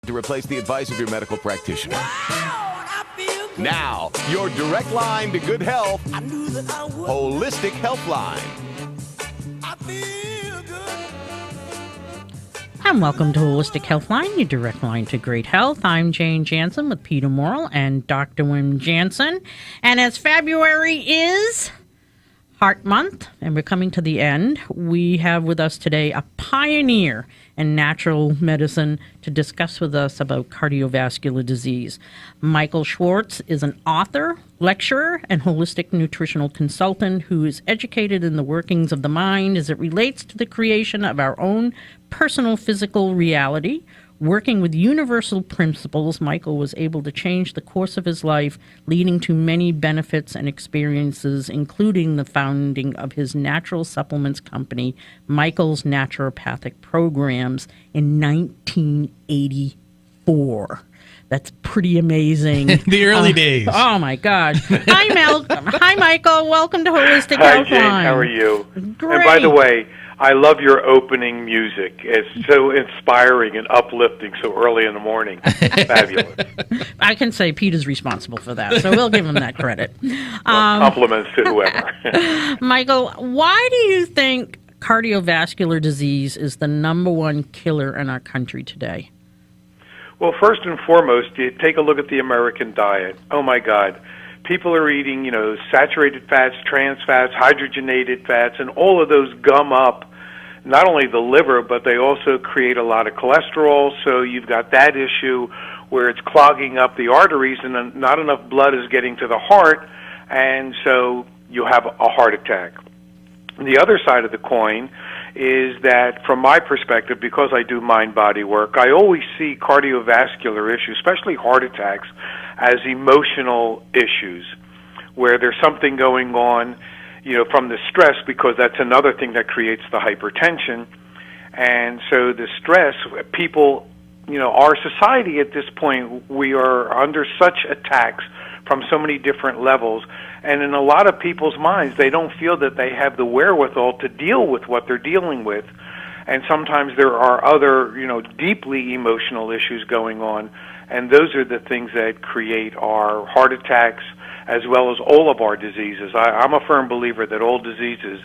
to replace the advice of your medical practitioner. Now, your direct line to good health, Holistic Healthline. And welcome to Holistic Healthline, your direct line to great health. I'm Jane Jansen with Peter Morrell and Dr. Wim Jansen. And as February is Heart Month, and we're coming to the end, we have with us today a pioneer in natural medicine to discuss with us about cardiovascular disease. Michael Schwartz is an author, lecturer, and holistic nutritional consultant who is educated in the workings of the mind as it relates to the creation of our own personal physical reality. Working with universal principles, Michael was able to change the course of his life, leading to many benefits and experiences, including the founding of his natural supplements company, Michael's Naturopathic Programs, in 1984. That's pretty amazing. The early days. Oh, my God. Hi, Michael. Welcome to Holistic Hi, Healthline. Jane. How are you? Great. And by the way, I love your opening music. It's so inspiring and uplifting so early in the morning. Fabulous. I can say Peter's responsible for that, so we'll give him that credit. Compliments to whoever. Michael, why do you think cardiovascular disease is the number one killer in our country today? Well, first and foremost, you take a look at the American diet. Oh, my God. People are eating, saturated fats, trans fats, hydrogenated fats, and all of those gum up not only the liver, but they also create a lot of cholesterol. So you've got that issue where it's clogging up the arteries and not enough blood is getting to the heart, and so you have a heart attack. The other side of the coin is that, from my perspective, because I do mind-body work, I always see cardiovascular issues, especially heart attacks, as emotional issues, where there's something going on, from the stress, because that's another thing that creates the hypertension. And so the stress, people, our society at this point, we are under such attacks from so many different levels. And in a lot of people's minds, they don't feel that they have the wherewithal to deal with what they're dealing with. And sometimes there are other, deeply emotional issues going on. And those are the things that create our heart attacks as well as all of our diseases. I'm a firm believer that all diseases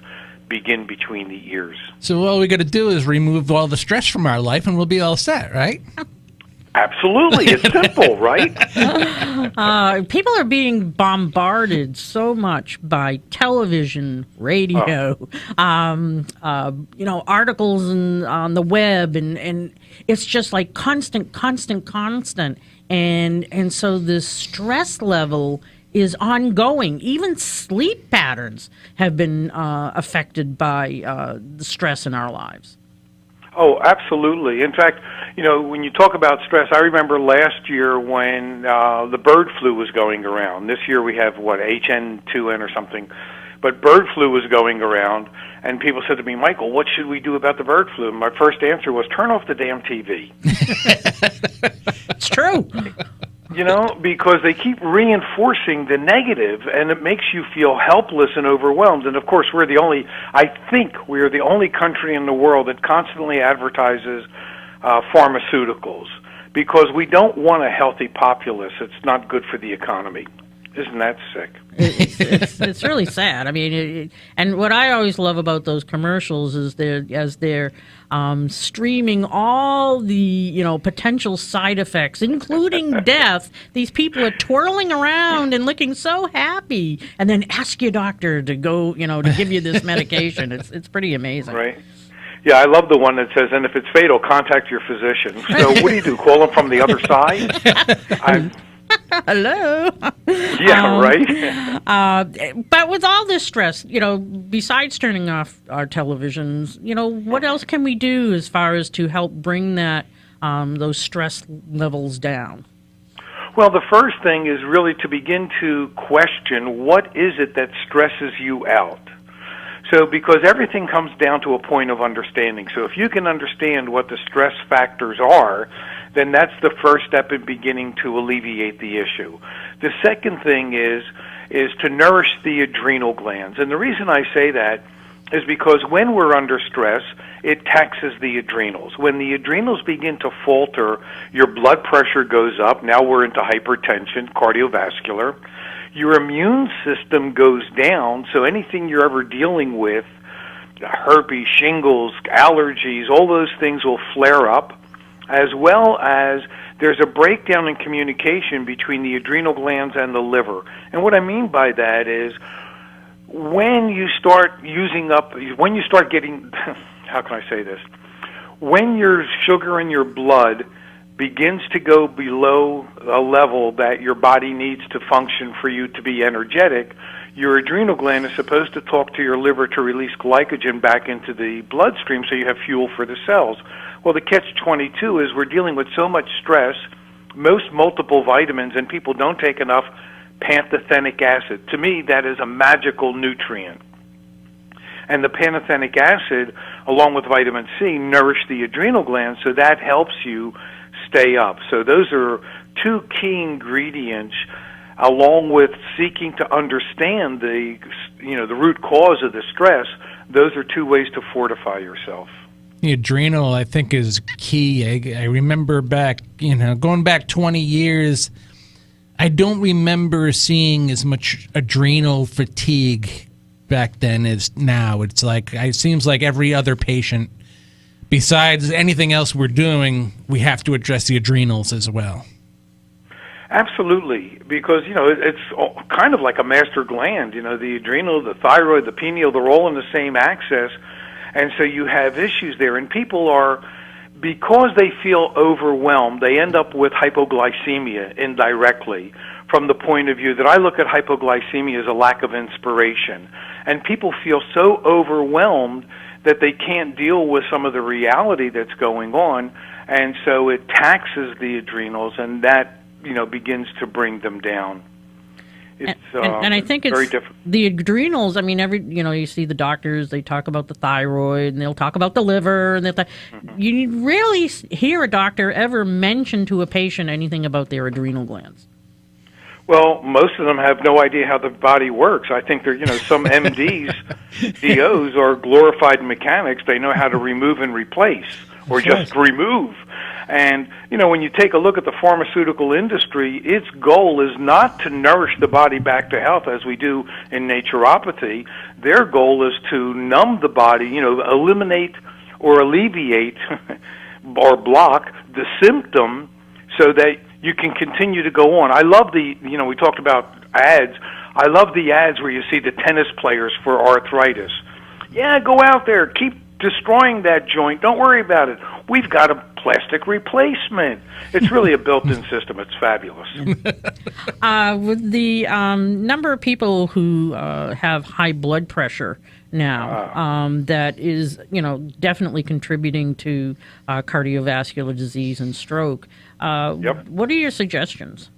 begin between the ears. So all we got to do is remove all the stress from our life and we'll be all set, right? Absolutely. It's simple, right? People are being bombarded so much by television, radio, articles on the web, and it's just like constant. And so this stress level is ongoing. Even sleep patterns have been affected by the stress in our lives. Oh, absolutely. In fact, when you talk about stress, I remember last year when the bird flu was going around. This year we have, HN2N or something. But bird flu was going around, and people said to me, Michael, what should we do about the bird flu? And my first answer was, turn off the damn TV. It's true. Because they keep reinforcing the negative, and it makes you feel helpless and overwhelmed. And, of course, we're the only country in the world that constantly advertises pharmaceuticals, because we don't want a healthy populace. It's not good for the economy. Isn't that sick? It's really sad. I mean, and what I always love about those commercials is they're streaming all the potential side effects, including death. These people are twirling around and looking so happy, and then ask your doctor to go, to give you this medication. It's pretty amazing, right? Yeah, I love the one that says, and if it's fatal, contact your physician. So what do? Call them from the other side? Hello. Yeah, right. But with all this stress, besides turning off our televisions, what else can we do as far as to help bring that those stress levels down? Well, the first thing is really to begin to question, what is it that stresses you out? So, because everything comes down to a point of understanding. So if you can understand what the stress factors are, then that's the first step in beginning to alleviate the issue. The second thing is to nourish the adrenal glands. And the reason I say that is because when we're under stress, it taxes the adrenals. When the adrenals begin to falter, your blood pressure goes up. Now we're into hypertension, cardiovascular. Your immune system goes down, so anything you're ever dealing with, herpes, shingles, allergies, all those things will flare up, as well as there's a breakdown in communication between the adrenal glands and the liver. And what I mean by that is when you start getting, how can I say this? When your sugar in your blood begins to go below a level that your body needs to function for you to be energetic, your adrenal gland is supposed to talk to your liver to release glycogen back into the bloodstream so you have fuel for the cells. Well, the catch-22 is we're dealing with so much stress, most multiple vitamins, and people don't take enough pantothenic acid. To me, that is a magical nutrient. And the pantothenic acid, along with vitamin C, nourish the adrenal glands, so that helps you stay up. So those are two key ingredients, along with seeking to understand the root cause of the stress. Those are two ways to fortify yourself. The adrenal, I think, is key. I remember back, going back 20 years, I don't remember seeing as much adrenal fatigue back then as now. It's like, it seems like every other patient, besides anything else we're doing, we have to address the adrenals as well. Absolutely, because, it's kind of like a master gland. The adrenal, the thyroid, the pineal, they're all in the same axis, and so you have issues there. And people are, because they feel overwhelmed, they end up with hypoglycemia indirectly, from the point of view that I look at hypoglycemia as a lack of inspiration. And people feel so overwhelmed that they can't deal with some of the reality that's going on, and so it taxes the adrenals, and that begins to bring them down. And I think it's very different. The adrenals. I mean, you see the doctors, they talk about the thyroid and they'll talk about the liver, and you rarely hear a doctor ever mention to a patient anything about their adrenal glands. Well, most of them have no idea how the body works. I think they're, some MDs, DOs are glorified mechanics. They know how to remove and replace, or just remove. And, when you take a look at the pharmaceutical industry, its goal is not to nourish the body back to health as we do in naturopathy. Their goal is to numb the body, eliminate or alleviate or block the symptom so that you can continue to go on. I love we talked about ads. I love the ads where you see the tennis players for arthritis. Yeah, go out there, keep destroying that joint. Don't worry about it. We've got a plastic replacement. It's really a built-in system. It's fabulous. With the number of people who have high blood pressure now, that is, definitely contributing to cardiovascular disease and stroke. What are your suggestions?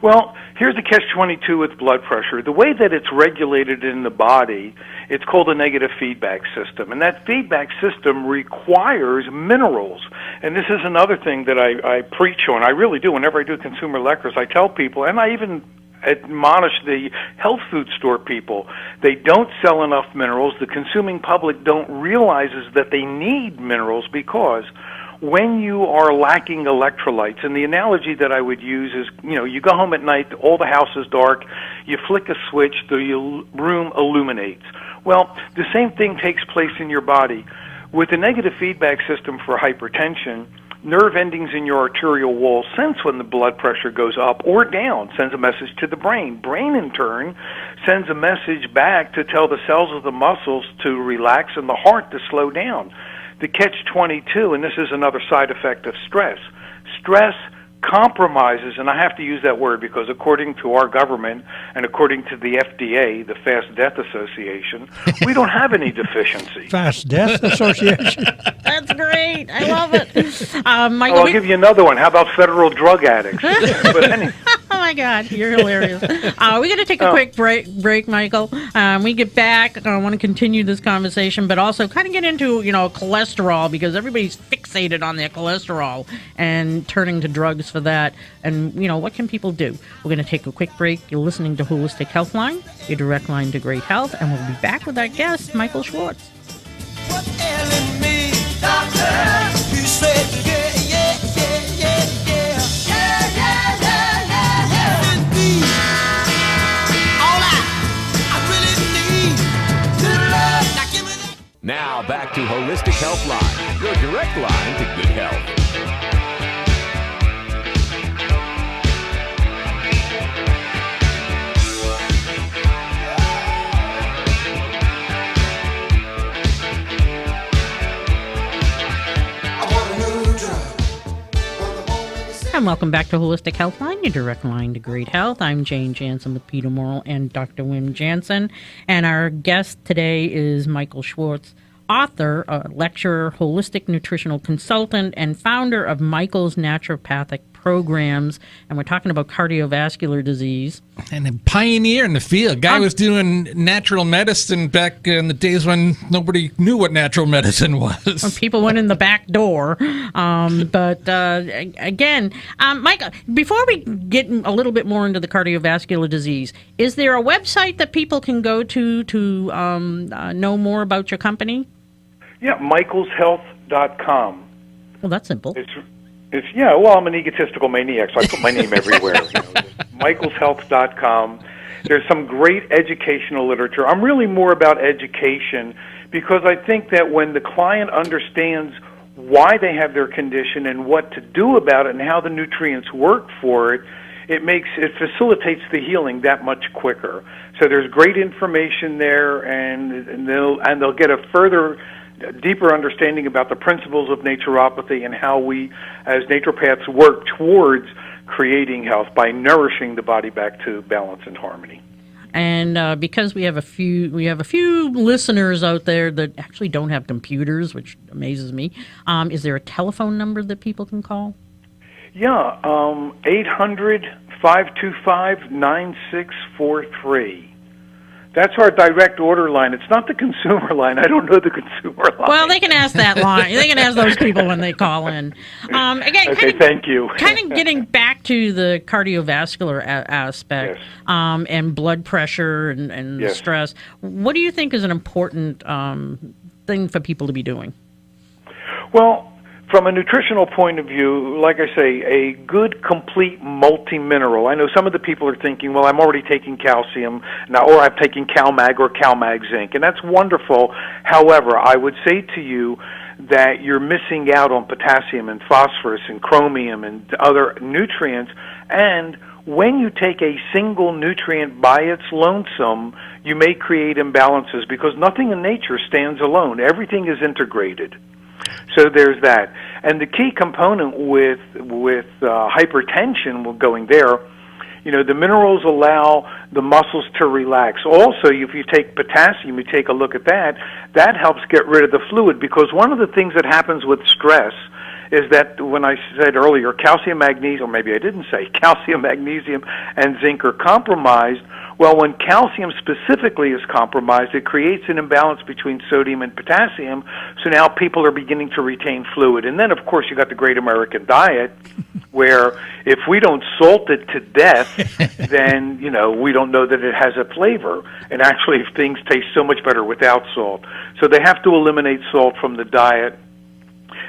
Well, here's the catch-22 with blood pressure. The way that it's regulated in the body, it's called a negative feedback system. And that feedback system requires minerals. And this is another thing that I preach on. I really do. Whenever I do consumer lectures, I tell people, and I even admonish the health food store people, they don't sell enough minerals. The consuming public don't realize that they need minerals, because when you are lacking electrolytes, and the analogy that I would use is, you go home at night, all the house is dark, you flick a switch, the room illuminates. Well, the same thing takes place in your body. With the negative feedback system for hypertension, nerve endings in your arterial wall sense when the blood pressure goes up or down, sends a message to the brain. Brain, in turn, sends a message back to tell the cells of the muscles to relax and the heart to slow down. The catch-22, and this is another side effect of stress, stress compromises, and I have to use that word because according to our government and according to the FDA, the Fast Death Association, we don't have any deficiency. Fast Death Association? That's great. I love it. I'll give you another one. How about federal drug addicts? But anyway. My my God, you're hilarious. We're going to take a quick break, Michael. We get back. I want to continue this conversation, but also kind of get into, cholesterol, because everybody's fixated on their cholesterol and turning to drugs for that. And, what can people do? We're going to take a quick break. You're listening to Holistic Healthline, your direct line to great health, and we'll be back with our guest, Michael Schwartz. What's ailing me, doctor? You said, yeah, yeah, yeah, yeah, yeah. Yeah, yeah, yeah, yeah, yeah. With me, all I really need to love. Now give me that. Now back to Holistic Healthline, your direct line to good health. And welcome back to Holistic Healthline, your direct line to great health. I'm Jane Jansen with Peter Morrell and Dr. Wim Jansen. And our guest today is Michael Schwartz, author, lecturer, holistic nutritional consultant, and founder of Michael's Naturopathic programs. And we're talking about cardiovascular disease. And a pioneer in the field. Guy was doing natural medicine back in the days when nobody knew what natural medicine was. When people went in the back door. Again, Michael, before we get a little bit more into the cardiovascular disease, is there a website that people can go to know more about your company? Yeah, michaelshealth.com. Well, that's simple. I'm an egotistical maniac, so I put my name everywhere. michaelshealth.com. There's some great educational literature. I'm really more about education because I think that when the client understands why they have their condition and what to do about it and how the nutrients work for it, it facilitates the healing that much quicker. So there's great information there, and they'll get a deeper understanding about the principles of naturopathy and how we, as naturopaths, work towards creating health by nourishing the body back to balance and harmony. And because we have a few listeners out there that actually don't have computers, which amazes me, is there a telephone number that people can call? Yeah, 800-525-9643. That's our direct order line. It's not the consumer line. I don't know the consumer line. Well, they can ask that line. They can ask those people when they call in. Again, thank you. Kind of getting back to the cardiovascular aspect, yes. And blood pressure and yes. stress. What do you think is an important thing for people to be doing? Well, from a nutritional point of view, like I say, a good, complete multi-mineral. I know some of the people are thinking, well, I'm already taking calcium now, or I'm taking CalMag or CalMag Zinc, and that's wonderful. However, I would say to you that you're missing out on potassium and phosphorus and chromium and other nutrients, and when you take a single nutrient by its lonesome, you may create imbalances because nothing in nature stands alone. Everything is integrated. So there's that. And the key component with hypertension, going there, the minerals allow the muscles to relax. Also, if you take potassium, you take a look at that, that helps get rid of the fluid, because one of the things that happens with stress is that when I said earlier, calcium, magnesium, or maybe I didn't say, calcium, magnesium, and zinc are compromised. Well, when calcium specifically is compromised, it creates an imbalance between sodium and potassium, so now people are beginning to retain fluid. And then, of course, you got the great American diet, where if we don't salt it to death, then, we don't know that it has a flavor. And actually, things taste so much better without salt. So they have to eliminate salt from the diet.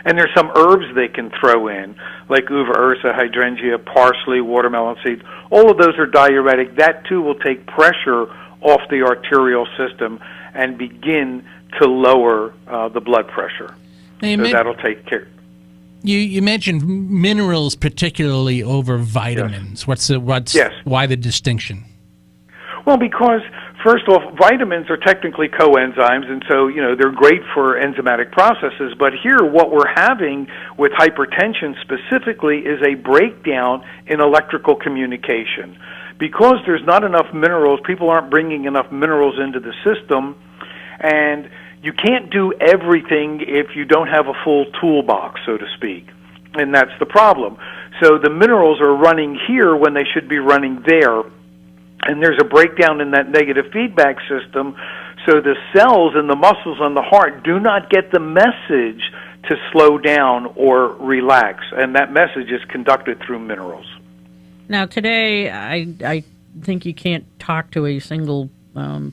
And there's some herbs they can throw in, like uva ursa, hydrangea, parsley, watermelon seeds. All of those are diuretic. That, too, will take pressure off the arterial system and begin to lower the blood pressure. So that'll take care. You mentioned minerals particularly over vitamins. Yes. Why the distinction? Well, because first off, vitamins are technically coenzymes, and so, they're great for enzymatic processes. But here, what we're having with hypertension specifically is a breakdown in electrical communication. Because there's not enough minerals, people aren't bringing enough minerals into the system, and you can't do everything if you don't have a full toolbox, so to speak. And that's the problem. So the minerals are running here when they should be running there. And there's a breakdown in that negative feedback system, so the cells and the muscles on the heart do not get the message to slow down or relax, and that message is conducted through minerals. Now, today, I think you can't talk to a single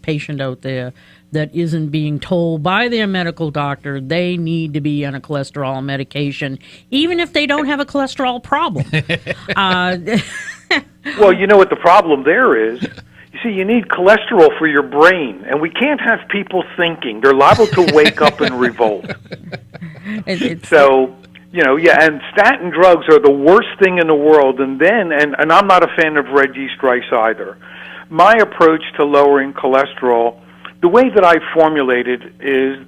patient out there that isn't being told by their medical doctor they need to be on a cholesterol medication, even if they don't have a cholesterol problem. Well, you know what the problem there is? You see, you need cholesterol for your brain, and we can't have people thinking. They're liable to wake up and revolt. So, and statin drugs are the worst thing in the world. And I'm not a fan of red yeast rice either. My approach to lowering cholesterol, the way that I formulate it is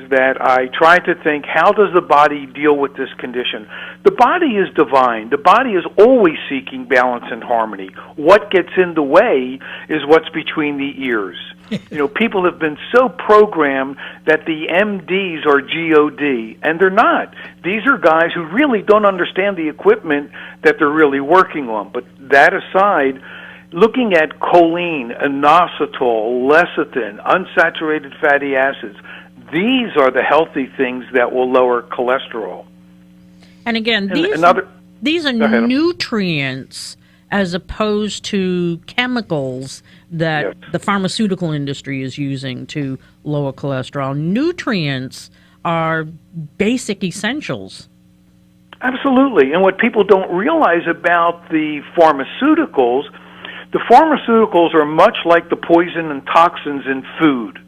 that I try to think, how does the body deal with this condition? The body is divine. The body is always seeking balance and harmony. What gets in the way is what's between the ears. People have been so programmed that the MDs are GOD, and they're not. These are guys who really don't understand the equipment that they're really working on. But that aside, looking at choline, inositol, lecithin, unsaturated fatty acids, these are the healthy things that will lower cholesterol. And again, these are nutrients as opposed to chemicals that the pharmaceutical industry is using to lower cholesterol. Nutrients are basic essentials. Absolutely. And what people don't realize about the pharmaceuticals are much like the poison and toxins in food.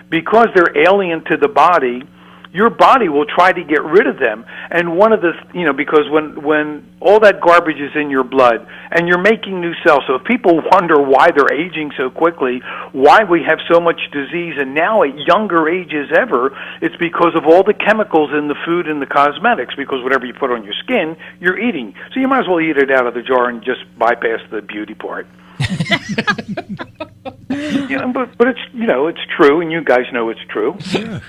Because they're alien to the body, your body will try to get rid of them. And one of the, because when all that garbage is in your blood and you're making new cells, so if people wonder why they're aging so quickly, why we have so much disease, and now at younger ages ever, it's because of all the chemicals in the food and the cosmetics, because whatever you put on your skin, you're eating. So you might as well eat it out of the jar and just bypass the beauty part. But it's it's true, and you guys know it's true. Yeah.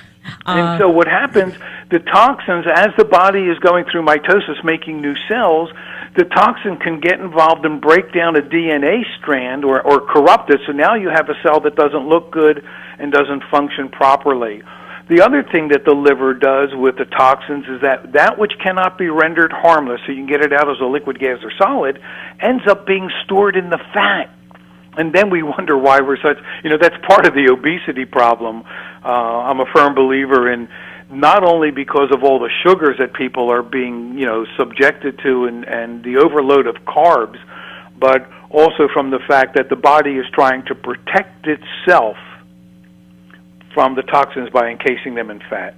And so what happens, the toxins, as the body is going through mitosis, making new cells, the toxin can get involved and break down a DNA strand or corrupt it, so now you have a cell that doesn't look good and doesn't function properly. The other thing that the liver does with the toxins is that which cannot be rendered harmless, so you can get it out as a liquid, gas, or solid, ends up being stored in the fat. And then we wonder why we're such, that's part of the obesity problem. I'm a firm believer in, not only because of all the sugars that people are being, subjected to and the overload of carbs, but also from the fact that the body is trying to protect itself from the toxins by encasing them in fat.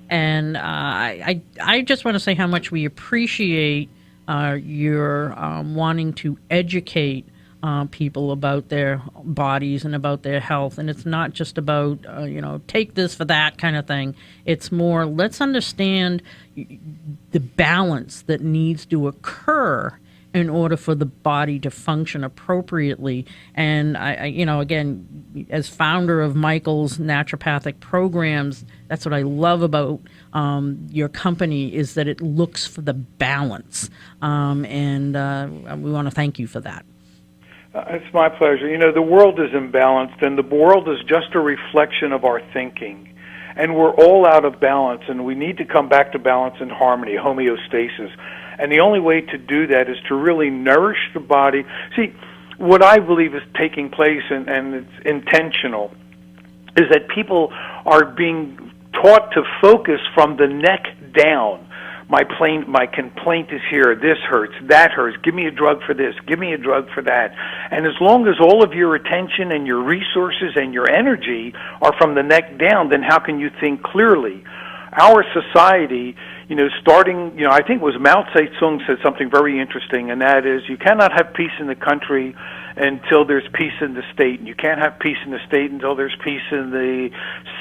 And I just want to say how much we appreciate your wanting to educate people about their bodies and about their health. And it's not just about, take this for that kind of thing. It's more, let's understand the balance that needs to occur in order for the body to function appropriately. And I again, as founder of Michael's naturopathic programs, that's what I love about your company, is that it looks for the balance. And we want to thank you for that. It's my pleasure. The world is imbalanced, and the world is just a reflection of our thinking. And we're all out of balance, and we need to come back to balance and harmony, homeostasis. And the only way to do that is to really nourish the body. See, what I believe is taking place, and it's intentional, is that people are being taught to focus from the neck down. My complaint is here, this hurts, that hurts, give me a drug for this, give me a drug for that. And as long as all of your attention and your resources and your energy are from the neck down, then how can you think clearly? Our society, starting, I think it was Mao Zedong said something very interesting, and that is, you cannot have peace in the country until there's peace in the state, and you can't have peace in the state until there's peace in the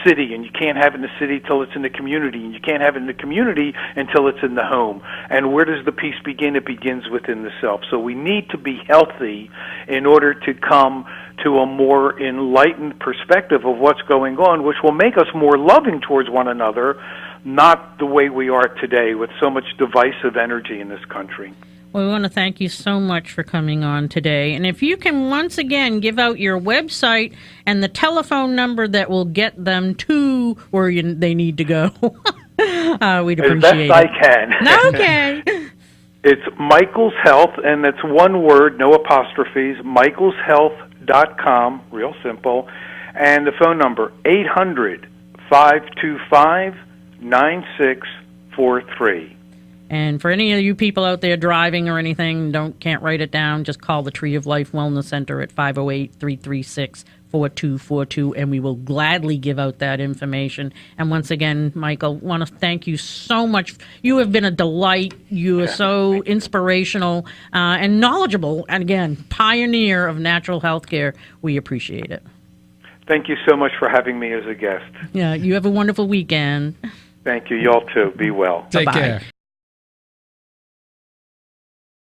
city, and you can't have it in the city until it's in the community, and you can't have it in the community until it's in the home. And where does the peace begin? It begins within the self. So we need to be healthy in order to come to a more enlightened perspective of what's going on, which will make us more loving towards one another, not the way we are today with so much divisive energy in this country. Well, we want to thank you so much for coming on today. And if you can once again give out your website and the telephone number that will get them to where they need to go, we'd appreciate it. As best I can. Okay. It's Michael's Health, and that's one word, no apostrophes, michaelshealth.com, real simple. And the phone number, 800-525-9643. And for any of you people out there driving or anything, can't write it down, just call the Tree of Life Wellness Center at 508-336-4242, and we will gladly give out that information. And once again, Michael, want to thank you so much. You have been a delight. You are so inspirational and knowledgeable, and again, pioneer of natural health care. We appreciate it. Thank you so much for having me as a guest. Yeah, you have a wonderful weekend. Thank you. Y'all too. Be well. Take Bye-bye. care.